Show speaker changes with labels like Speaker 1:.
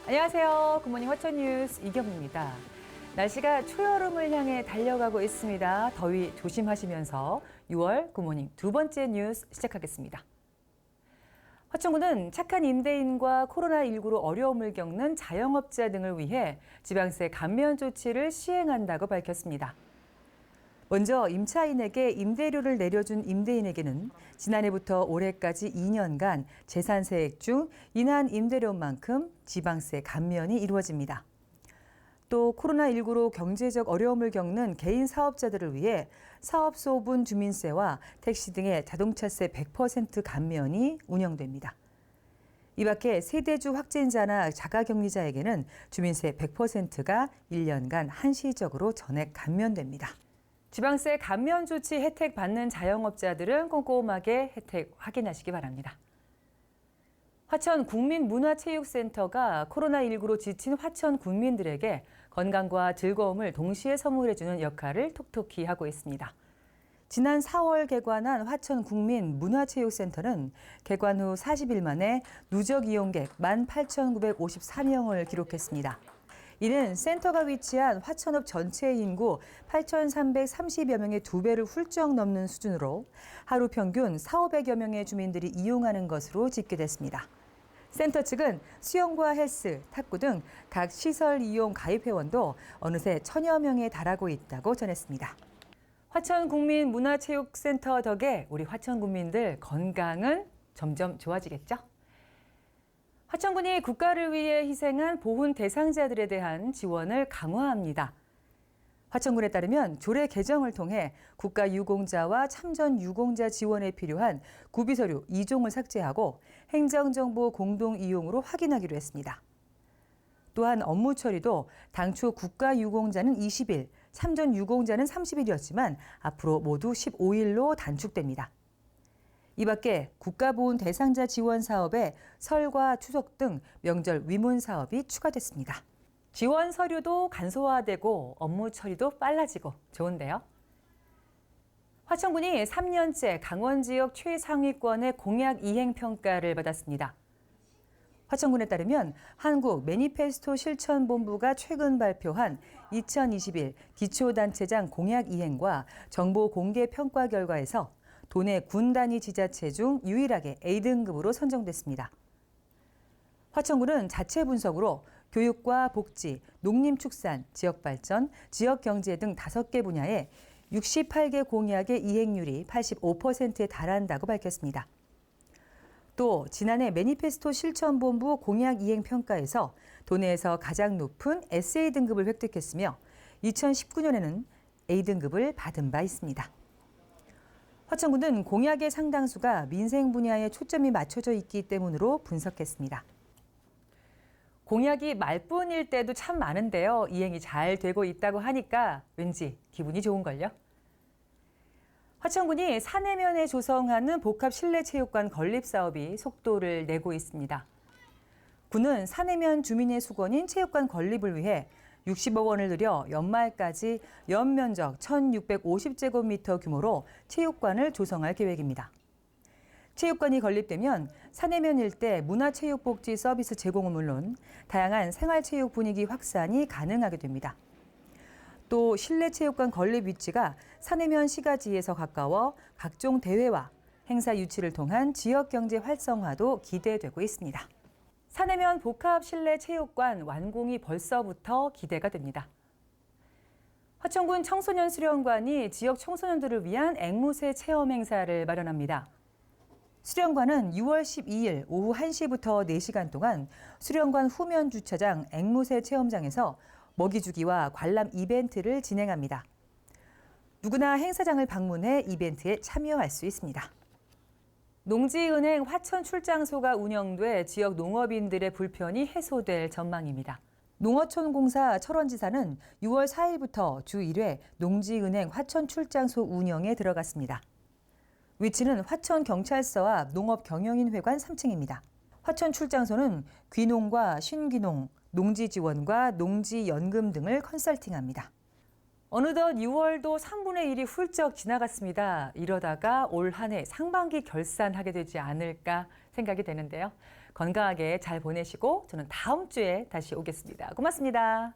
Speaker 1: 안녕하세요. 굿모닝 화천 뉴스 이경입니다. 날씨가 초여름을 향해 달려가고 있습니다. 더위 조심하시면서 6월 굿모닝 두 번째 뉴스 시작하겠습니다. 화천군은 착한 임대인과 코로나19로 어려움을 겪는 자영업자 등을 위해 지방세 감면 조치를 시행한다고 밝혔습니다. 먼저 임차인에게 임대료를 내려준 임대인에게는 지난해부터 올해까지 2년간 재산세액 중 인한 임대료만큼 지방세 감면이 이루어집니다. 또 코로나19로 경제적 어려움을 겪는 개인 사업자들을 위해 사업소분 주민세와 택시 등의 자동차세 100% 감면이 운영됩니다. 이 밖에 세대주 확진자나 자가격리자에게는 주민세 100%가 1년간 한시적으로 전액 감면됩니다. 지방세 감면 조치 혜택 받는 자영업자들은 꼼꼼하게 혜택 확인하시기 바랍니다. 화천 국민문화체육센터가 코로나19로 지친 화천 국민들에게 건강과 즐거움을 동시에 선물해주는 역할을 톡톡히 하고 있습니다. 지난 4월 개관한 화천 국민문화체육센터는 개관 후 40일 만에 누적 이용객 18,954명을 기록했습니다. 이는 센터가 위치한 화천읍 전체 인구 8,330여 명의 2배를 훌쩍 넘는 수준으로 하루 평균 4,500여 명의 주민들이 이용하는 것으로 집계됐습니다. 센터 측은 수영과 헬스, 탁구 등 각 시설 이용 가입 회원도 어느새 1,000여 명에 달하고 있다고 전했습니다. 화천국민문화체육센터 덕에 우리 화천 국민들 건강은 점점 좋아지겠죠? 화천군이 국가를 위해 희생한 보훈 대상자들에 대한 지원을 강화합니다. 화천군에 따르면 조례 개정을 통해 국가유공자와 참전유공자 지원에 필요한 구비서류 2종을 삭제하고 행정정보 공동이용으로 확인하기로 했습니다. 또한 업무 처리도 당초 국가유공자는 20일, 참전유공자는 30일이었지만 앞으로 모두 15일로 단축됩니다. 이 밖에 국가보훈 대상자 지원 사업에 설과 추석 등 명절 위문 사업이 추가됐습니다. 지원 서류도 간소화되고 업무 처리도 빨라지고 좋은데요. 화천군이 3년째 강원 지역 최상위권의 공약 이행 평가를 받았습니다. 화천군에 따르면 한국 매니페스토 실천본부가 최근 발표한 2021 기초단체장 공약 이행과 정보 공개 평가 결과에서 도내 군 단위 지자체 중 유일하게 A등급으로 선정됐습니다. 화천군은 자체 분석으로 교육과 복지, 농림축산, 지역발전, 지역경제 등 5개 분야에 68개 공약의 이행률이 85%에 달한다고 밝혔습니다. 또 지난해 매니페스토 실천본부 공약 이행 평가에서 도내에서 가장 높은 SA등급을 획득했으며 2019년에는 A등급을 받은 바 있습니다. 화천군은 공약의 상당수가 민생 분야에 초점이 맞춰져 있기 때문으로 분석했습니다. 공약이 말뿐일 때도 참 많은데요. 이행이 잘 되고 있다고 하니까 왠지 기분이 좋은걸요. 화천군이 사내면에 조성하는 복합 실내체육관 건립 사업이 속도를 내고 있습니다. 군은 사내면 주민의 수건인 체육관 건립을 위해 60억 원을 들여 연말까지 연면적 1,650제곱미터 규모로 체육관을 조성할 계획입니다. 체육관이 건립되면 사내면 일대 문화체육복지 서비스 제공은 물론 다양한 생활체육 분위기 확산이 가능하게 됩니다. 또 실내체육관 건립 위치가 사내면 시가지에서 가까워 각종 대회와 행사 유치를 통한 지역경제 활성화도 기대되고 있습니다. 사내면 복합 실내 체육관 완공이 벌써부터 기대가 됩니다. 화천군 청소년 수련관이 지역 청소년들을 위한 앵무새 체험 행사를 마련합니다. 수련관은 6월 12일 오후 1시부터 4시간 동안 수련관 후면 주차장 앵무새 체험장에서 먹이주기와 관람 이벤트를 진행합니다. 누구나 행사장을 방문해 이벤트에 참여할 수 있습니다. 농지은행 화천 출장소가 운영돼 지역 농업인들의 불편이 해소될 전망입니다. 농어촌공사 철원지사는 6월 4일부터 주 1회 농지은행 화천 출장소 운영에 들어갔습니다. 위치는 화천경찰서 앞 농업경영인회관 3층입니다. 화천 출장소는 귀농과 신귀농, 농지지원과 농지연금 등을 컨설팅합니다. 어느덧 6월도 3분의 1이 훌쩍 지나갔습니다. 이러다가 올 한 해 상반기 결산하게 되지 않을까 생각이 되는데요. 건강하게 잘 보내시고 저는 다음 주에 다시 오겠습니다. 고맙습니다.